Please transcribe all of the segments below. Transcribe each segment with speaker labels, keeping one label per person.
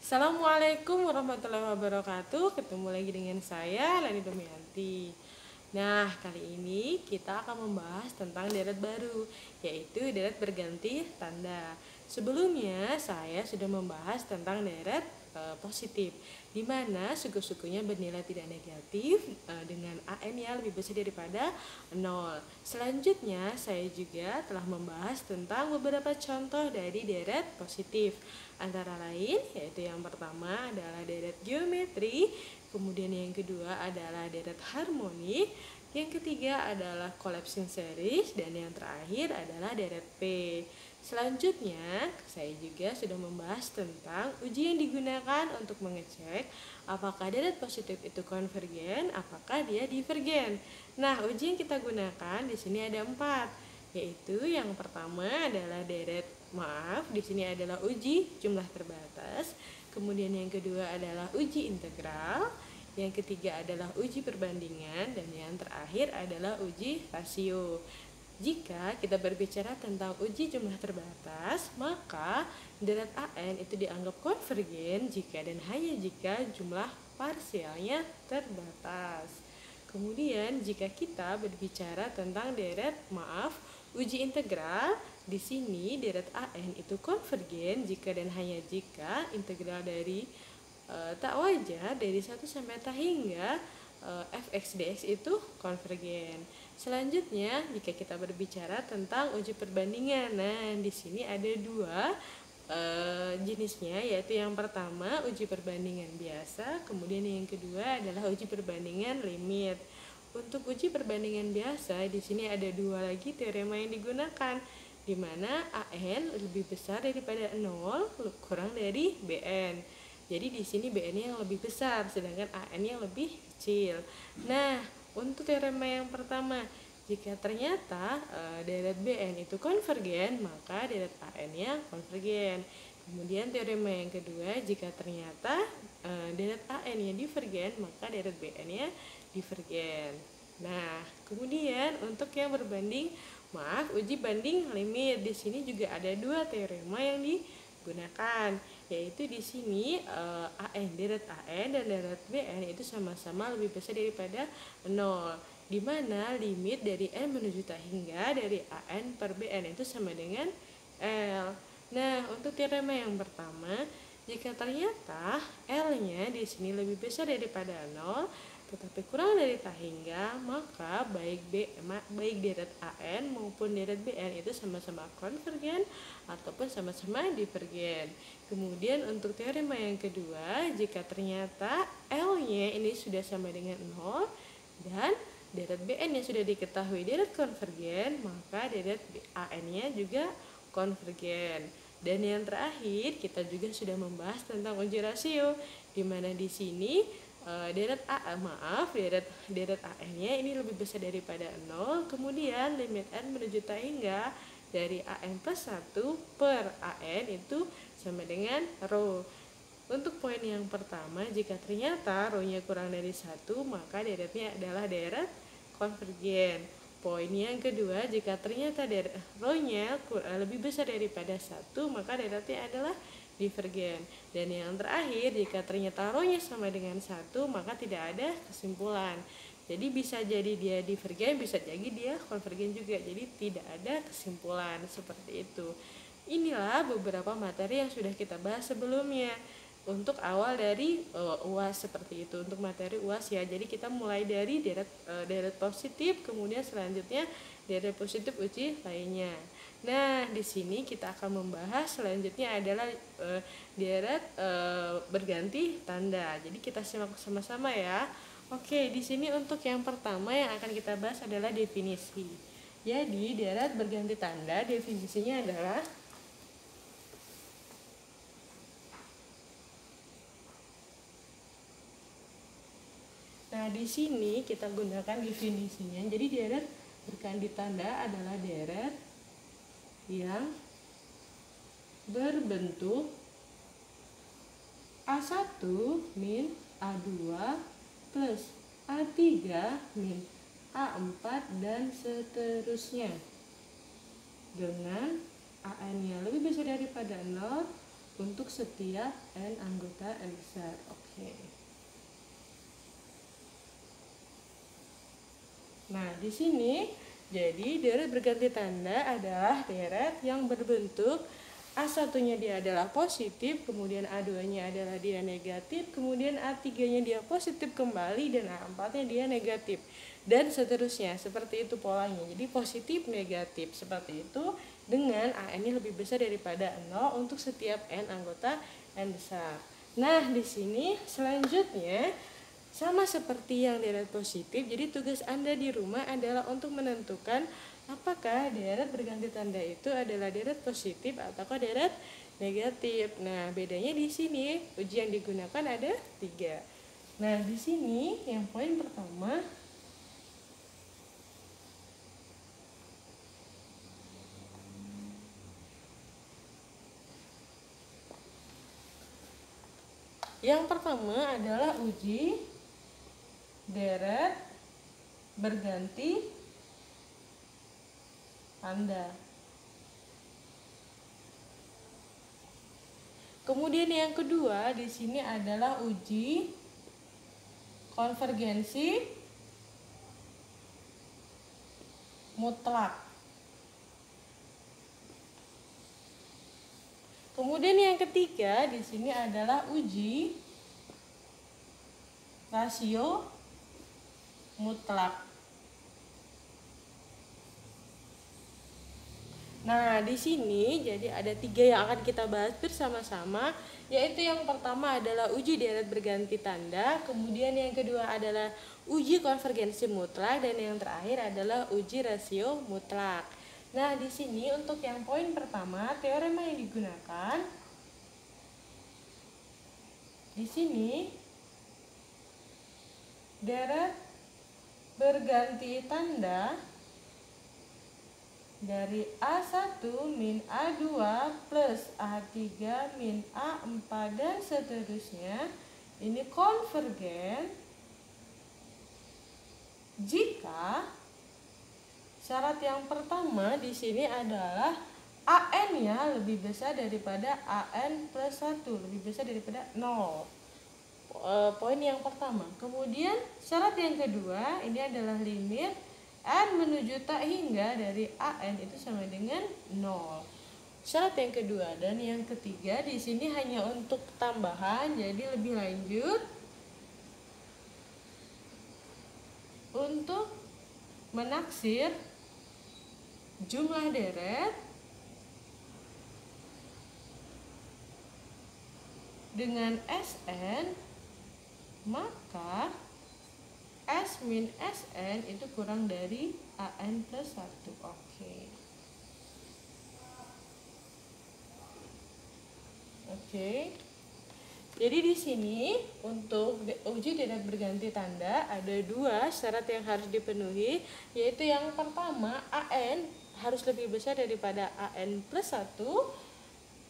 Speaker 1: Assalamualaikum warahmatullahi wabarakatuh. Ketemu lagi dengan saya Lani Domianti. Nah, kali ini kita akan membahas tentang deret baru, yaitu deret berganti tanda. Sebelumnya saya sudah membahas tentang deret positif, di mana suku-sukunya bernilai tidak negatif dengan AN yang lebih besar daripada 0. Selanjutnya saya juga telah membahas tentang beberapa contoh dari deret positif. Antara lain yaitu yang pertama adalah deret geometri, kemudian yang kedua adalah deret harmonik, yang ketiga adalah collapsing series, dan yang terakhir adalah deret P. Selanjutnya, saya juga sudah membahas tentang uji yang digunakan untuk mengecek apakah deret positif itu konvergen, apakah dia divergen. Nah, uji yang kita gunakan di sini ada 4, yaitu yang pertama adalah di sini adalah uji jumlah terbatas. Kemudian yang kedua adalah uji integral. Yang ketiga adalah uji perbandingan, dan yang terakhir adalah uji rasio. Jika kita berbicara tentang uji jumlah terbatas, maka deret AN itu dianggap konvergen jika dan hanya jika jumlah parsialnya terbatas. Kemudian jika kita berbicara tentang uji integral, di sini deret AN itu konvergen jika dan hanya jika integral dari tak wajar dari 1 sampai tak hingga fx dx itu konvergen. Selanjutnya, jika kita berbicara tentang uji perbandingan, nah di sini ada 2 jenisnya, yaitu yang pertama uji perbandingan biasa, kemudian yang kedua adalah uji perbandingan limit. Untuk uji perbandingan biasa, di sini ada 2 lagi teorema yang digunakan, di mana AN lebih besar daripada 0 kurang dari BN. Jadi di sini BN yang lebih besar, sedangkan AN yang lebih kecil. Nah, untuk teorema yang pertama, jika ternyata deret BN itu konvergen, maka deret AN-nya konvergen. Kemudian teorema yang kedua, jika ternyata deret AN-nya divergen, maka deret BN-nya divergen. Nah, kemudian untuk yang uji banding limit, di sini juga ada 2 teorema yang digunakan, yaitu di sini deret AN dan deret BN itu sama-sama lebih besar daripada 0, di mana limit dari N menuju tak hingga dari AN per BN itu sama dengan L. Nah, untuk teorema yang pertama, jika ternyata L-nya di sini lebih besar daripada 0 tetapi kurang dari tak hingga, maka baik deret AN maupun deret BN itu sama-sama konvergen ataupun sama-sama divergen. Kemudian untuk teorema yang kedua, jika ternyata L-nya ini sudah sama dengan 0 dan deret BN-nya sudah diketahui deret konvergen, maka deret AN-nya juga konvergen. Dan yang terakhir, kita juga sudah membahas tentang uji rasio, di mana di sini deret AN-nya ini lebih besar daripada 0, kemudian limit N menuju tak hingga dari AN plus 1 per AN itu sama dengan rho. Untuk poin yang pertama, jika ternyata rho-nya kurang dari 1, maka deretnya adalah deret konvergen. Poin yang kedua, jika ternyata rho-nya lebih besar daripada 1, maka deretnya adalah divergen. Dan yang terakhir, jika ternyata rho-nya sama dengan 1, maka tidak ada kesimpulan. Jadi bisa jadi dia divergen, bisa jadi dia konvergen juga. Jadi tidak ada kesimpulan seperti itu. Inilah beberapa materi yang sudah kita bahas sebelumnya. Untuk awal dari UAS seperti itu, untuk materi UAS ya. Jadi kita mulai dari deret positif, kemudian selanjutnya deret positif uji lainnya. Nah, di sini kita akan membahas selanjutnya adalah deret berganti tanda. Jadi kita simak sama-sama ya. Oke, di sini untuk yang pertama yang akan kita bahas adalah definisi. Jadi deret berganti tanda definisinya adalah di sini kita gunakan definisinya. Jadi deret berganti tanda adalah deret yang berbentuk A1 min A2 plus A3 min A4 dan seterusnya, dengan AN-nya lebih besar daripada 0 untuk setiap n anggota n besar. Oke. Nah, di sini jadi deret berganti tanda adalah deret yang berbentuk A1-nya dia adalah positif, kemudian A2-nya adalah dia negatif, kemudian A3-nya dia positif kembali, dan A4-nya dia negatif. Dan seterusnya, seperti itu polanya. Jadi positif, negatif, seperti itu dengan AN-nya lebih besar daripada 0 untuk setiap N anggota N besar. Nah, di sini selanjutnya sama seperti yang deret positif, jadi tugas Anda di rumah adalah untuk menentukan apakah deret berganti tanda itu adalah deret positif ataukah deret negatif. Nah, bedanya di sini uji yang digunakan ada 3. Nah, di sini yang poin pertama adalah uji deret berganti tanda. Kemudian yang kedua di sini adalah uji konvergensi mutlak. Kemudian yang ketiga di sini adalah uji rasio mutlak. Nah, di sini jadi ada 3 yang akan kita bahas bersama-sama, yaitu yang pertama adalah uji deret berganti tanda, kemudian yang kedua adalah uji konvergensi mutlak, dan yang terakhir adalah uji rasio mutlak. Nah, di sini untuk yang poin pertama, teorema yang digunakan di sini deret berganti tanda dari A1 min A2 plus A3 min A4 dan seterusnya ini konvergen jika syarat yang pertama di sini adalah AN-nya lebih besar daripada AN plus 1, lebih besar daripada 0. Poin yang pertama. Kemudian syarat yang kedua ini adalah limit N menuju tak hingga dari AN itu sama dengan 0. Syarat yang kedua dan yang ketiga di sini hanya untuk tambahan, jadi lebih lanjut untuk menaksir jumlah deret dengan Sn, maka S min Sn itu kurang dari AN plus 1. Oke. Jadi di sini untuk uji deret berganti tanda ada 2 syarat yang harus dipenuhi, yaitu yang pertama AN harus lebih besar daripada AN plus 1.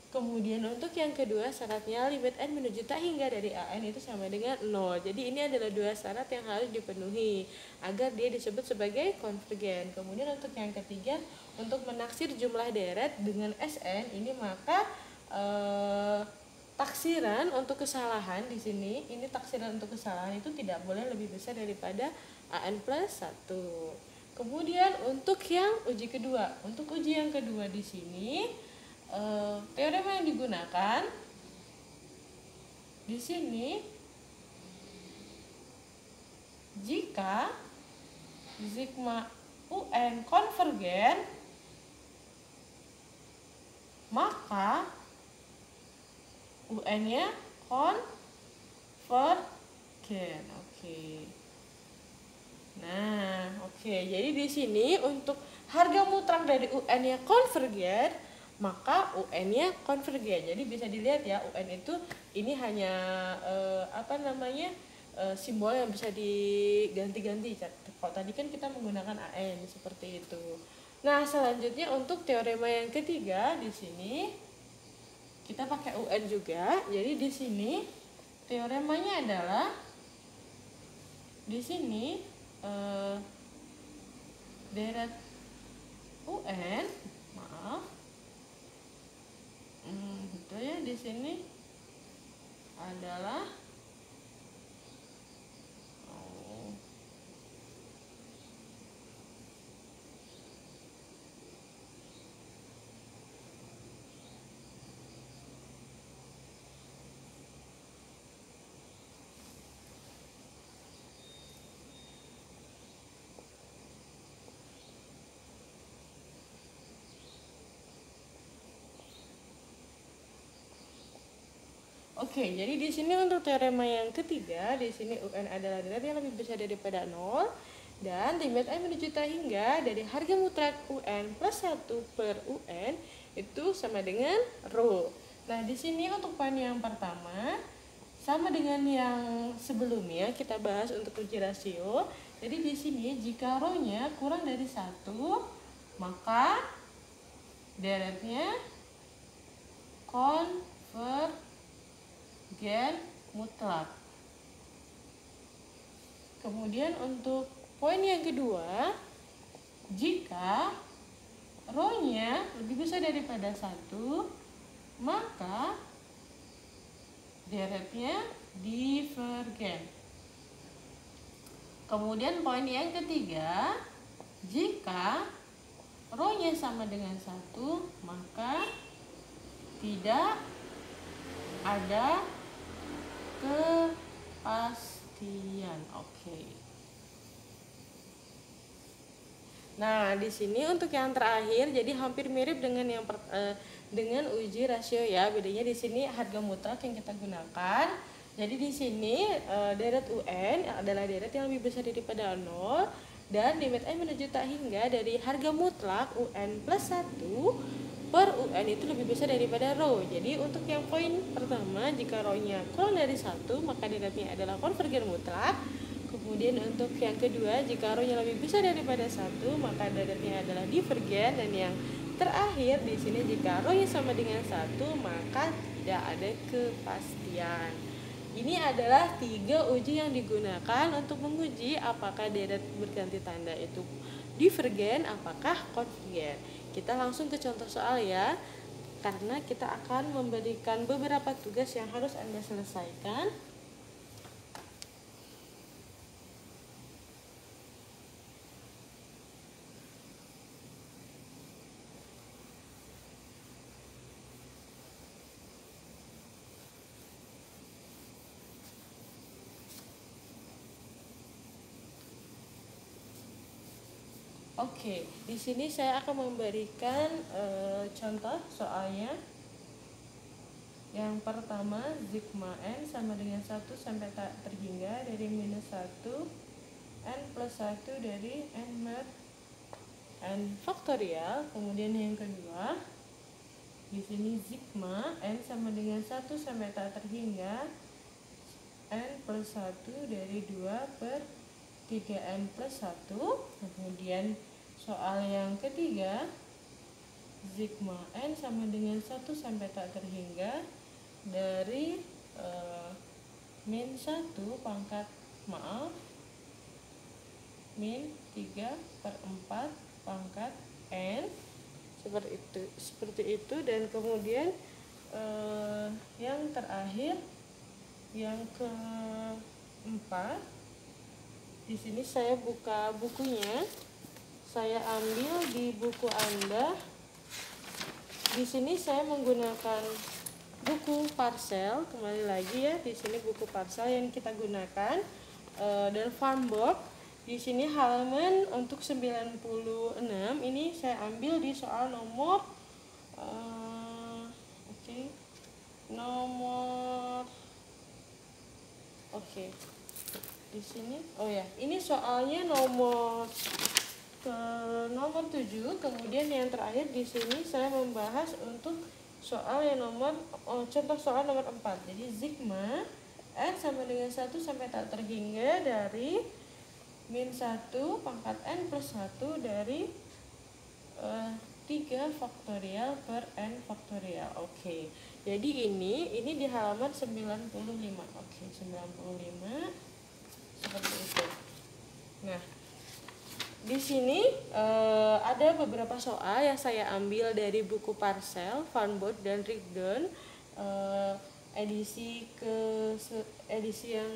Speaker 1: Kemudian untuk yang kedua syaratnya limit N menuju tak hingga dari AN itu sama dengan 0. Jadi ini adalah 2 syarat yang harus dipenuhi agar dia disebut sebagai konvergen. Kemudian untuk yang ketiga, untuk menaksir jumlah deret dengan Sn ini maka taksiran untuk kesalahan di sini, ini taksiran untuk kesalahan itu tidak boleh lebih besar daripada AN plus 1. Kemudian untuk yang uji kedua, untuk uji yang kedua di sini teorema yang digunakan di sini jika sigma UN konvergen maka UN-nya konvergen. Jadi di sini untuk harga mutlak dari UN-nya konvergen, maka UN-nya konvergen. Jadi bisa dilihat ya, UN itu ini hanya simbol yang bisa diganti-ganti. Kalau tadi kan kita menggunakan AN seperti itu. Nah, selanjutnya untuk teorema yang ketiga di sini kita pakai UN juga. Jadi di sini teoremanya adalah di sini deret UN, di sini adalah Oke, jadi di sini untuk teorema yang ketiga, di sini UN adalah deret yang lebih besar daripada 0 dan limit I menuju tak hingga dari harga mutlak UN plus 1 per UN itu sama dengan rho. Nah, di sini untuk poin yang pertama sama dengan yang sebelumnya kita bahas untuk uji rasio. Jadi di sini jika rho-nya kurang dari 1, maka deretnya konvergen mutlak. Kemudian untuk poin yang kedua, jika rho-nya lebih besar daripada 1, maka deretnya divergen. Kemudian poin yang ketiga, jika rho-nya sama dengan 1, maka tidak ada kepastian. Oke. Nah, di sini untuk yang terakhir jadi hampir mirip dengan yang dengan uji rasio ya. Bedanya di sini harga mutlak yang kita gunakan. Jadi di sini deret UN adalah deret yang lebih besar daripada 0 dan limit I menuju tak hingga dari harga mutlak UN plus 1 per UN itu lebih besar daripada rho. Jadi untuk yang poin pertama, jika rho-nya kurang dari 1, maka deretnya adalah konvergen mutlak. Kemudian untuk yang kedua, jika rho-nya lebih besar daripada 1, maka deretnya adalah divergen. Dan yang terakhir di sini, jika rho-nya sama dengan 1, maka tidak ada kepastian. Ini adalah 3 uji yang digunakan untuk menguji apakah deret berganti tanda itu divergen, apakah konvergen. Kita langsung ke contoh soal ya, karena kita akan memberikan beberapa tugas yang harus Anda selesaikan. Oke, di sini saya akan memberikan contoh soalnya. Yang pertama, sigma n sama dengan 1 sampai tak terhingga dari minus 1 n plus 1 dari n mer n faktorial. Kemudian yang kedua, di sini sigma n sama dengan 1 sampai tak terhingga n plus 1 dari 2 per 3n plus 1. Kemudian soal yang ketiga, sigma n sama dengan 1 sampai tak terhingga dari min 1 pangkat min 3 per 4 pangkat n, seperti itu. Dan kemudian yang terakhir, yang keempat, di sini saya buka bukunya, saya ambil di buku Anda. Di sini saya menggunakan buku Parcel, kembali lagi ya, di sini buku Parcel yang kita gunakan dan Farnborough. Di sini halaman untuk 96 ini saya ambil di soal nomor di sini ini soalnya nomor 7. Kemudian yang terakhir di sini saya membahas untuk soal yang contoh soal nomor 4. Jadi sigma n sama dengan 1 sampai tak terhingga dari min 1 pangkat n plus 1 dari 3 faktorial per n faktorial. Oke. Jadi ini di halaman 95. Oke, 95 seperti itu. Nah, di sini ada beberapa soal yang saya ambil dari buku Parcel, Farnborough dan Rigdon. edisi yang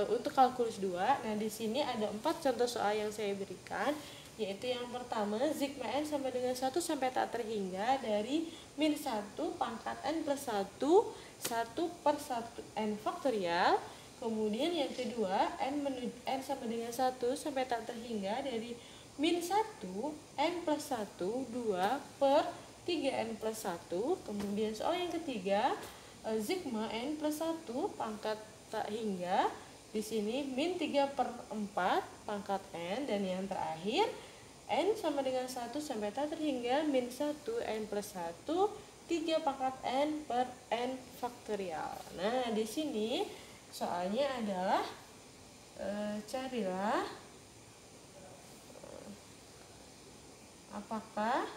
Speaker 1: untuk kalkulus 2. Nah, di sini ada 4 contoh soal yang saya berikan, yaitu yang pertama, sigma n sama dengan 1 sampai tak terhingga dari min 1 pangkat n plus 1 per 1 n faktorial. Kemudian yang kedua, n sama dengan 1 sampai tak terhingga dari min 1 n plus 1 2 per 3n plus 1. Kemudian soal yang ketiga, sigma n plus 1 pangkat tak hingga, di sini min 3 per 4 pangkat n. Dan yang terakhir, n sama dengan 1 sampai tak terhingga min 1 n plus 1 3 pangkat n per n faktorial. Nah, di sini soalnya adalah carilah apakah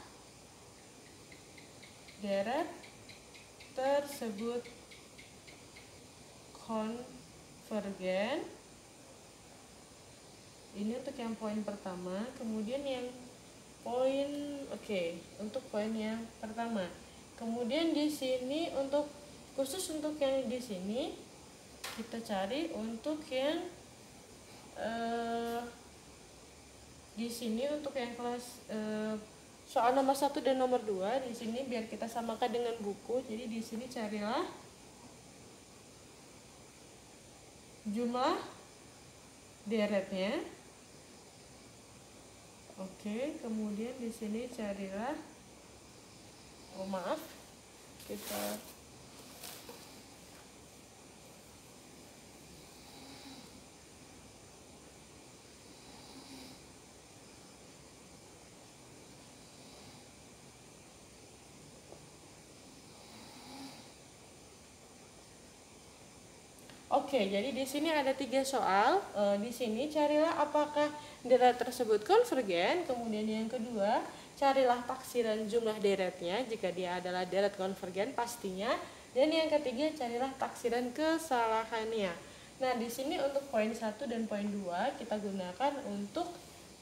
Speaker 1: deret tersebut konvergen. Ini untuk yang poin pertama. Kemudian yang poin untuk poin yang pertama. Kemudian di sini untuk khusus untuk yang di sini kita cari untuk yang di sini untuk yang kelas soal nomor 1 dan nomor 2. Di sini biar kita samakan dengan buku. Jadi di sini carilah jumlah deretnya. Kemudian di sini carilah kita jadi di sini ada 3 soal. Di sini carilah apakah deret tersebut konvergen. Kemudian yang kedua, carilah taksiran jumlah deretnya jika dia adalah deret konvergen pastinya. Dan yang ketiga, carilah taksiran kesalahannya. Nah, di sini untuk poin 1 dan poin 2 kita gunakan untuk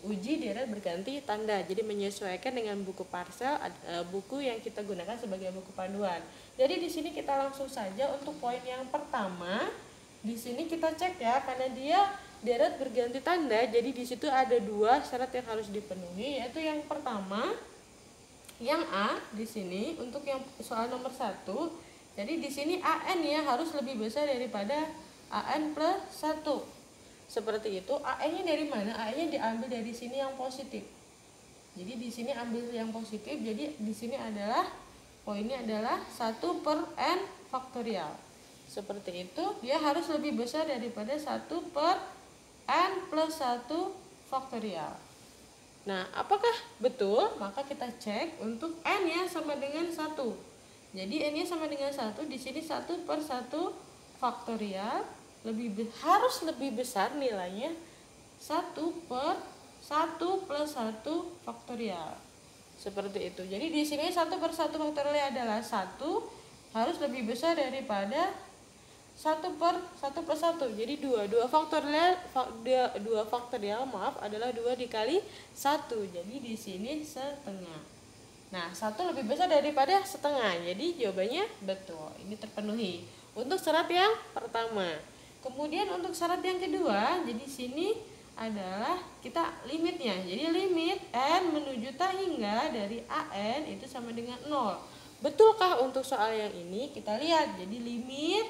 Speaker 1: uji deret berganti tanda. Jadi menyesuaikan dengan buku parsel, buku yang kita gunakan sebagai buku panduan. Jadi di sini kita langsung saja untuk poin yang pertama. Di sini kita cek ya, karena dia deret berganti tanda, jadi di situ ada 2 syarat yang harus dipenuhi, yaitu yang pertama, yang A di sini untuk yang soal nomor 1. Jadi di sini AN ya harus lebih besar daripada AN plus 1. Seperti itu. AN-nya dari mana? AN-nya diambil dari sini yang positif. Jadi di sini ambil yang positif. Jadi di sini adalah poinnya adalah 1 per n faktorial. Seperti itu, dia harus lebih besar daripada 1 per n plus 1 faktorial. Nah, apakah betul? Maka kita cek untuk n-nya sama dengan 1. Jadi n-nya sama dengan 1, di sini 1 per 1 faktorial harus lebih besar nilainya 1 per 1 plus 1 faktorial. Seperti itu. Jadi di sini 1 per 1 faktorial adalah 1, harus lebih besar daripada 1 per 1 plus 1. Jadi 2 faktorial adalah 2 dikali 1. Jadi di sini setengah. Nah, 1 lebih besar daripada setengah. Jadi jawabannya betul. Ini terpenuhi untuk syarat yang pertama. Kemudian untuk syarat yang kedua, jadi sini adalah kita limitnya. Jadi limit n menuju tak hingga dari AN itu sama dengan 0. Betulkah untuk soal yang ini? Kita lihat. Jadi limit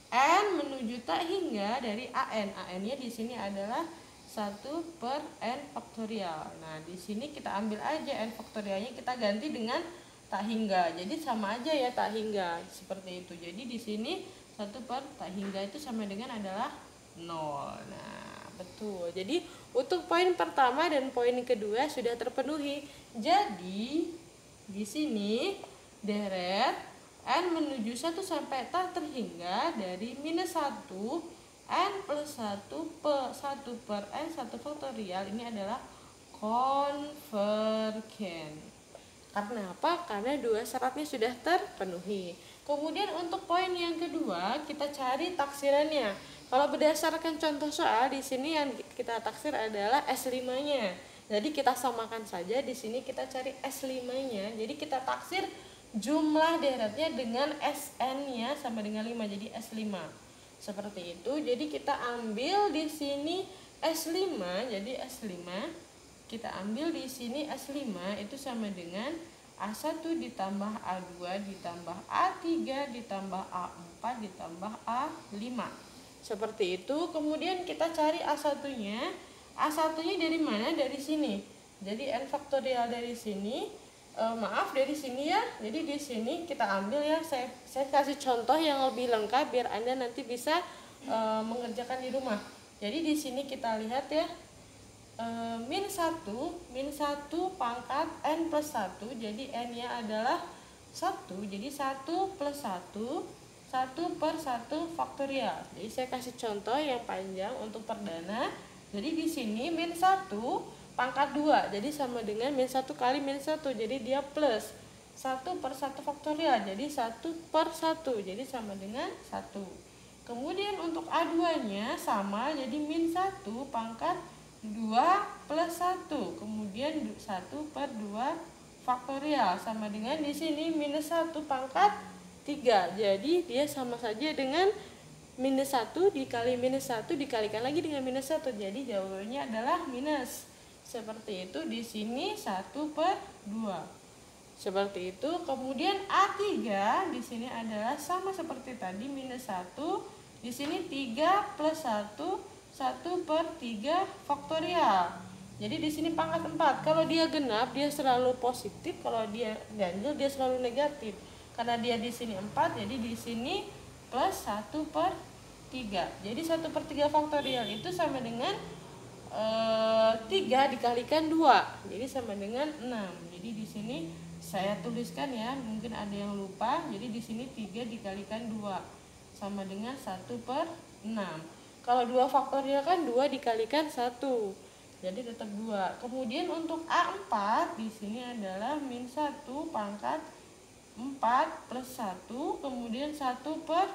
Speaker 1: n menuju tak hingga dari AN. AN-nya di sini adalah 1 per n faktorial. Nah, di sini kita ambil aja n faktorialnya, kita ganti dengan tak hingga. Jadi sama aja ya tak hingga. Seperti itu. Jadi di sini 1 per tak hingga itu sama dengan adalah 0. Nah, betul. Jadi untuk poin pertama dan poin kedua sudah terpenuhi. Jadi di sini deret n menuju 1 sampai tak terhingga dari minus 1 n plus 1 per n 1 faktorial ini adalah konvergen. Karena apa? Karena 2 syaratnya sudah terpenuhi. Kemudian untuk poin yang kedua kita cari taksirannya. Kalau berdasarkan contoh soal di sini yang kita taksir adalah S5-nya. Jadi kita samakan saja, di sini kita cari S5-nya. Jadi kita taksir jumlah deretnya dengan SN-nya sama dengan 5, jadi S5. Seperti itu. Jadi kita ambil di sini S5, jadi S5. Kita ambil di sini S5 itu sama dengan A1 ditambah A2 ditambah A3 ditambah A4 ditambah A5. Seperti itu. Kemudian kita cari A1-nya. A1-nya dari mana? Dari sini. Jadi N faktorial dari sini. Maaf dari sini ya. Jadi di sini kita ambil ya. Saya kasih contoh yang lebih lengkap biar Anda nanti bisa mengerjakan di rumah. Jadi di sini kita lihat ya. Min 1 pangkat N plus 1. Jadi N-nya adalah 1. Jadi 1 plus 1 per 1 faktorial. Jadi saya kasih contoh yang panjang untuk perdana. Jadi di sini min 1 pangkat 2, jadi sama dengan min 1 kali min 1, jadi dia plus 1 per 1 faktorial, jadi 1 per 1, jadi sama dengan 1. Kemudian untuk A2 nya sama, jadi min 1 pangkat 2 plus 1, kemudian 1 per 2 faktorial, sama dengan di sini minus 1 pangkat 3, jadi dia sama saja dengan minus 1 dikali minus 1 dikalikan lagi dengan minus 1, jadi jawabannya adalah minus. Seperti itu. Di sini 1 per 2. Seperti itu. Kemudian A3 di sini adalah sama seperti tadi, minus 1. Di sini 3 plus 1 per 3 faktorial. Jadi di sini pangkat 4. Kalau dia genap dia selalu positif, kalau dia ganjil dia selalu negatif. Karena dia di sini 4, jadi di sini plus 1 per 3. Jadi 1 per 3 faktorial itu sama dengan 3 dikalikan 2, jadi sama dengan 6. Jadi di sini saya tuliskan ya, mungkin ada yang lupa. Jadi di sini 3 dikalikan 2 sama dengan 1 per 6. Kalau 2 faktorial kan 2 dikalikan 1, jadi tetap 2. Kemudian untuk A4 di sini adalah min 1 pangkat 4 plus 1, kemudian 1 per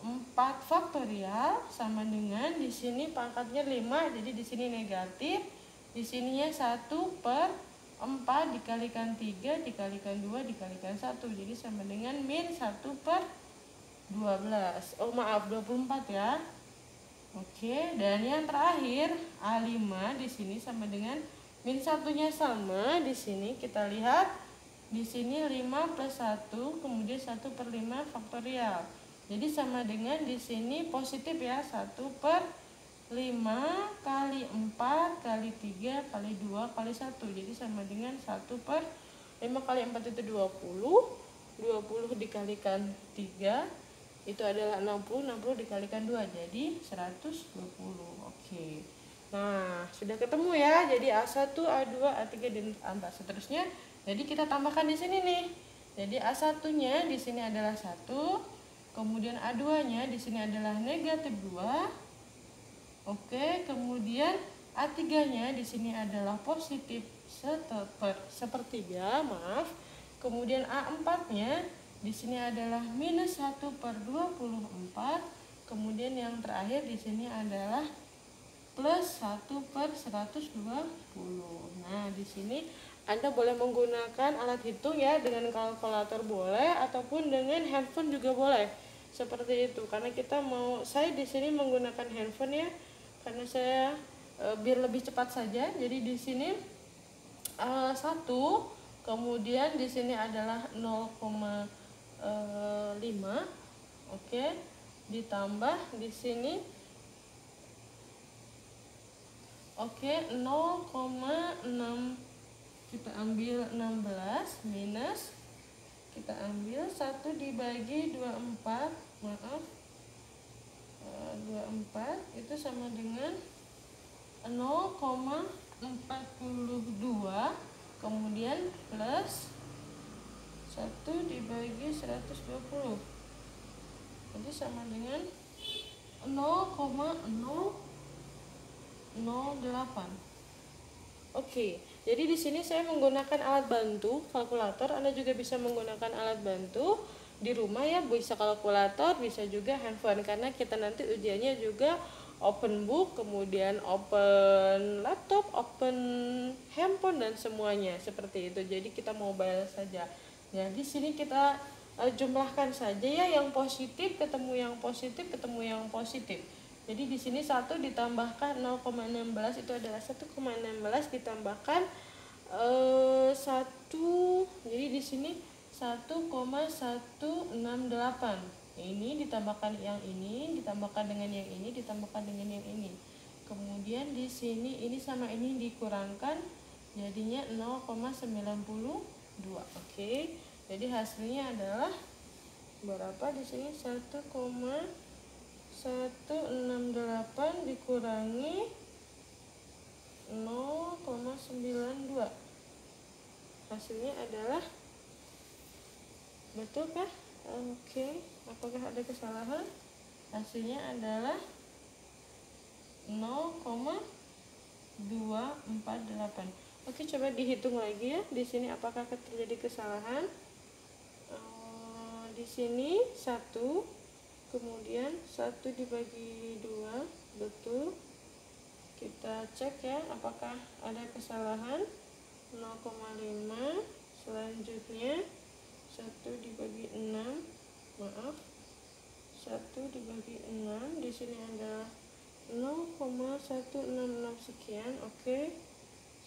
Speaker 1: 4 faktorial sama dengan di sini pangkatnya 5, jadi di sini negatif. Di sininya 1 per 4 dikalikan 3 dikalikan 2 dikalikan 1, jadi sama dengan min 1 per 12. Oh maaf, 24 ya. Oke, dan yang terakhir A5 di sini sama dengan min 1-nya sama. Di sini kita lihat di sini 5 plus 1 kemudian 1 per 5 faktorial. Jadi sama dengan di sini positif ya, 1 per 5 kali 4 kali 3 kali 2 kali 1. Jadi sama dengan 1 per 5 kali 4 itu 20. 20 dikalikan 3 itu adalah 60. 60 dikalikan 2 jadi 120. Oke. Nah, sudah ketemu ya. Jadi A1, A2, A3 dan A4 seterusnya. Jadi kita tambahkan di sini nih. Jadi A1-nya di sini adalah 1. Kemudian A2-nya di sini adalah negatif 2. Oke, kemudian A3-nya di sini adalah positif sepertiga, maaf. Kemudian A4-nya di sini adalah minus 1 per 24. Kemudian yang terakhir di sini adalah plus 1 per 120. Nah, di sini Anda boleh menggunakan alat hitung ya, dengan kalkulator boleh ataupun dengan handphone juga boleh. Seperti itu. Karena saya di sini menggunakan handphone ya, karena saya biar lebih cepat saja. Jadi di sini 1, kemudian di sini adalah 0,5. Oke, ditambah di sini 0,6, kita ambil 16 minus, kita ambil 1 dibagi 24, maaf, 24 itu sama dengan 0,42, kemudian plus 1 dibagi 120, jadi sama dengan 0,008. Oke, jadi di sini saya menggunakan alat bantu kalkulator. Anda juga bisa menggunakan alat bantu di rumah ya, bisa kalkulator, bisa juga handphone, karena kita nanti ujiannya juga open book, kemudian open laptop, open handphone dan semuanya seperti itu. Jadi kita mobile saja. Ya, di sini kita jumlahkan saja ya, yang positif ketemu yang positif ketemu yang positif. Jadi di sini 1 ditambahkan 0,16 itu adalah 1,16 ditambahkan 1. Jadi di sini 1,168. Ini ditambahkan yang ini, ditambahkan dengan yang ini, ditambahkan dengan yang ini. Kemudian di sini ini sama ini dikurangkan jadinya 0,92. Oke. Jadi hasilnya adalah berapa di sini? 1,168 dikurangi 0,92. Hasilnya adalah, betulkah? Oke. Apakah ada kesalahan? Hasilnya adalah 0,248. Oke, coba dihitung lagi ya. Di sini apakah terjadi kesalahan? Di sini 1, kemudian 1 dibagi 2, betul. Kita cek ya apakah ada kesalahan. 0,5. Selanjutnya 1 dibagi 6, maaf, 1 dibagi 6, di sini ada 0,166 sekian. Oke.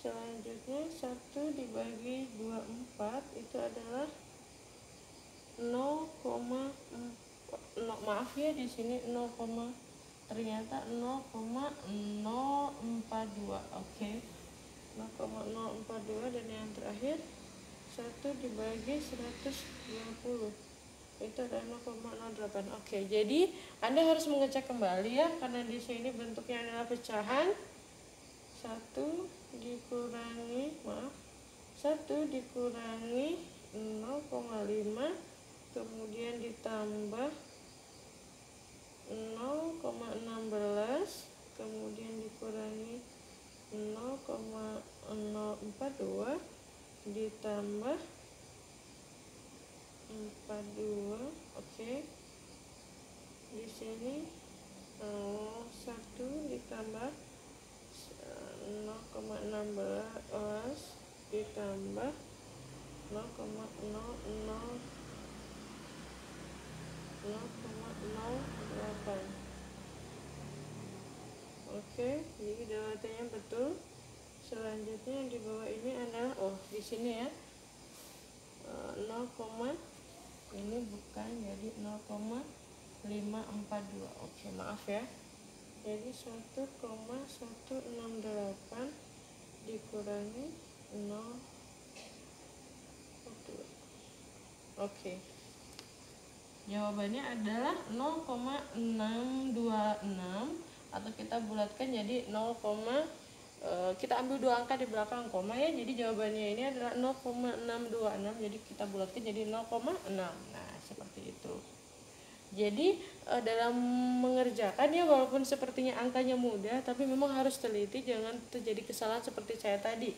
Speaker 1: Selanjutnya 1 dibagi 24 itu adalah 0,4, maaf ya, di sini 0, ternyata 0,042. Oke. 0,042, dan yang terakhir 1 dibagi 120 itu adalah 0,08. Oke, jadi Anda harus mengecek kembali ya, karena di sini bentuknya adalah pecahan. 1 dikurangi 0,5, kemudian ditambah 0,16, kemudian dikurangi 0,042 ditambah 42. Oke. Di sini 1 ditambah 0,16 ditambah 0,08. Oke, jadi jawabannya betul. Selanjutnya yang di bawah ini adalah, di sini ya, 0, ini bukan, jadi 0,542. Oke, maaf ya. Jadi 1,168 dikurangi 0,2. Oke. Jawabannya adalah 0,626, atau kita bulatkan jadi 0, kita ambil 2 angka di belakang koma ya. Jadi jawabannya ini adalah 0,626, jadi kita bulatkan jadi 0,6. Nah, seperti itu. Jadi dalam mengerjakan ya, walaupun sepertinya angkanya mudah, tapi memang harus teliti, jangan terjadi kesalahan seperti saya tadi.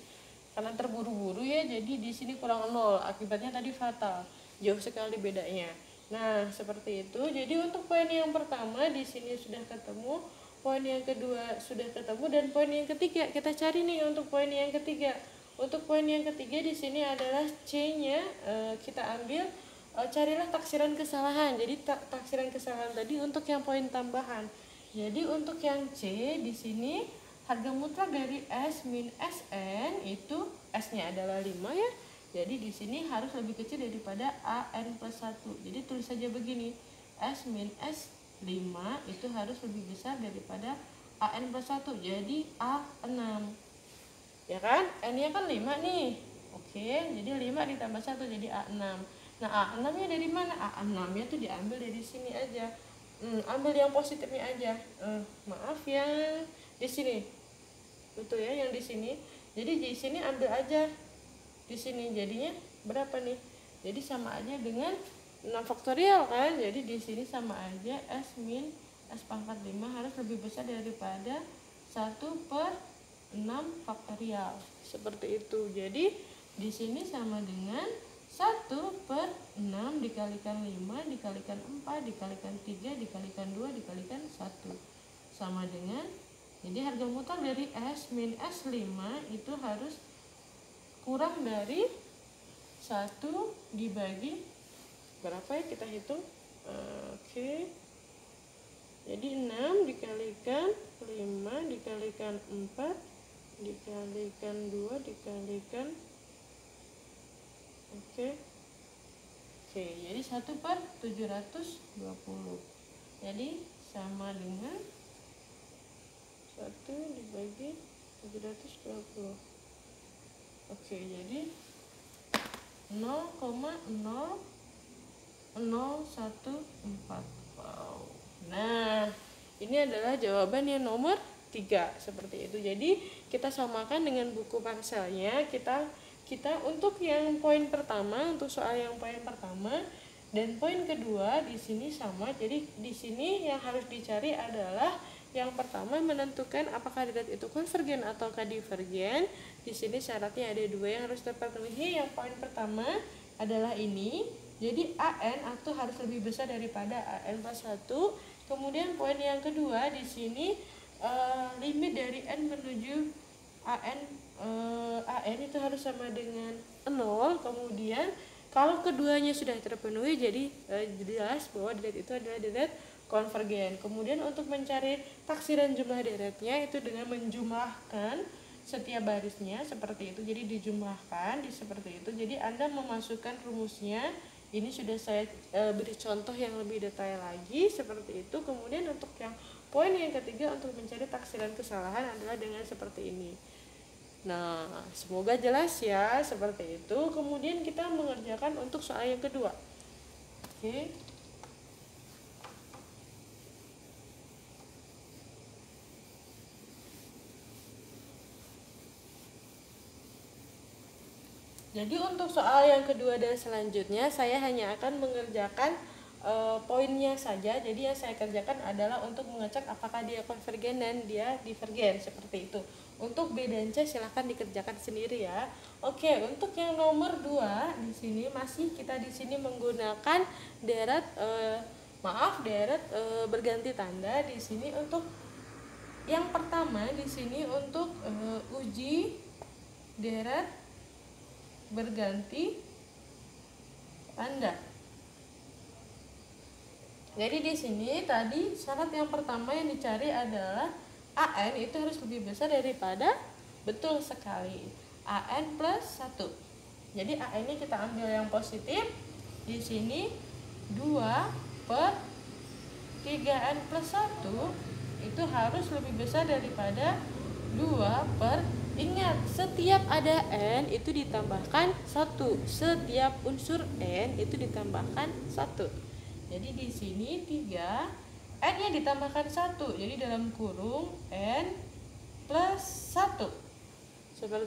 Speaker 1: Karena terburu-buru ya, jadi di sini kurang 0, akibatnya tadi fatal. Jauh sekali bedanya. Nah, seperti itu. Jadi untuk poin yang pertama di sini sudah ketemu, poin yang kedua sudah ketemu, dan poin yang ketiga kita cari nih untuk poin yang ketiga. Untuk poin yang ketiga di sini adalah C-nya, kita ambil, carilah taksiran kesalahan. Jadi taksiran kesalahan tadi untuk yang poin tambahan. Jadi untuk yang C di sini harga mutlak dari S min SN itu S-nya adalah 5 ya. Jadi di sini harus lebih kecil daripada AN plus 1. Jadi tulis saja begini. S min S 5 itu harus lebih besar daripada AN plus 1. Jadi A6. Ya kan? N-nya kan 5 nih. Oke, jadi 5 ditambah 1 jadi A6. Nah, A6-nya dari mana? A6-nya tuh diambil dari sini aja. Ambil yang positifnya aja. Maaf ya, di sini. Betul ya, yang di sini. Jadi di sini ambil aja. Di sini jadinya berapa nih? Jadi sama aja dengan 6 faktorial kan? Jadi di sini sama aja S min S pangkat 5 harus lebih besar daripada 1/6 faktorial. Seperti itu. Jadi di sini sama dengan 1/6 dikalikan 5 dikalikan 4 dikalikan 3 dikalikan 2 dikalikan 1 sama dengan, jadi harga mutlak dari S min S5 itu harus kurang dari 1 dibagi berapa ya, kita hitung. Oke. Jadi 6 dikalikan 5 dikalikan 4 dikalikan 2 dikalikan. Oke, jadi 1/720. Jadi sama dengan 1 dibagi 720. Oke, jadi 0,0014. Wow. Nah, ini adalah jawaban yang nomor 3 seperti itu. Jadi kita samakan dengan buku parselnya. Kita untuk yang poin pertama, untuk soal yang poin pertama dan poin kedua di sini sama. Jadi di sini yang harus dicari adalah yang pertama, menentukan apakah deret itu konvergen ataukah divergen. Di sini syaratnya ada 2 yang harus terpenuhi. Yang poin pertama adalah ini. Jadi AN atau harus lebih besar daripada AN plus 1. Kemudian poin yang kedua di sini limit dari N menuju AN itu harus sama dengan 0. Kemudian kalau keduanya sudah terpenuhi, jadi jelas bahwa deret itu adalah deret konvergen. Kemudian untuk mencari taksiran jumlah deretnya itu dengan menjumlahkan setiap barisnya seperti itu. Jadi dijumlahkan seperti itu. Jadi Anda memasukkan rumusnya. Ini sudah saya beri contoh yang lebih detail lagi seperti itu. Kemudian untuk yang poin yang ketiga, untuk mencari taksiran kesalahan adalah dengan seperti ini. Nah, semoga jelas ya seperti itu. Kemudian kita mengerjakan untuk soal yang kedua. Oke. Jadi untuk soal yang kedua dan selanjutnya saya hanya akan mengerjakan poinnya saja. Jadi yang saya kerjakan adalah untuk mengecek apakah dia konvergen dan dia divergen seperti itu. Untuk B dan C silahkan dikerjakan sendiri ya. Oke, untuk yang nomor 2 di sini masih kita di sini menggunakan deret berganti tanda di sini. Untuk yang pertama di sini untuk uji deret berganti tanda. Jadi di sini tadi syarat yang pertama yang dicari adalah AN itu harus lebih besar daripada, betul sekali, AN plus 1. Jadi AN ini kita ambil yang positif. Di sini 2/3N plus 1 itu harus lebih besar daripada 2/, ingat, setiap ada N itu ditambahkan 1. Setiap unsur N itu ditambahkan 1. Jadi di sini 3, N-nya ditambahkan 1. Jadi dalam kurung N plus 1. Seperti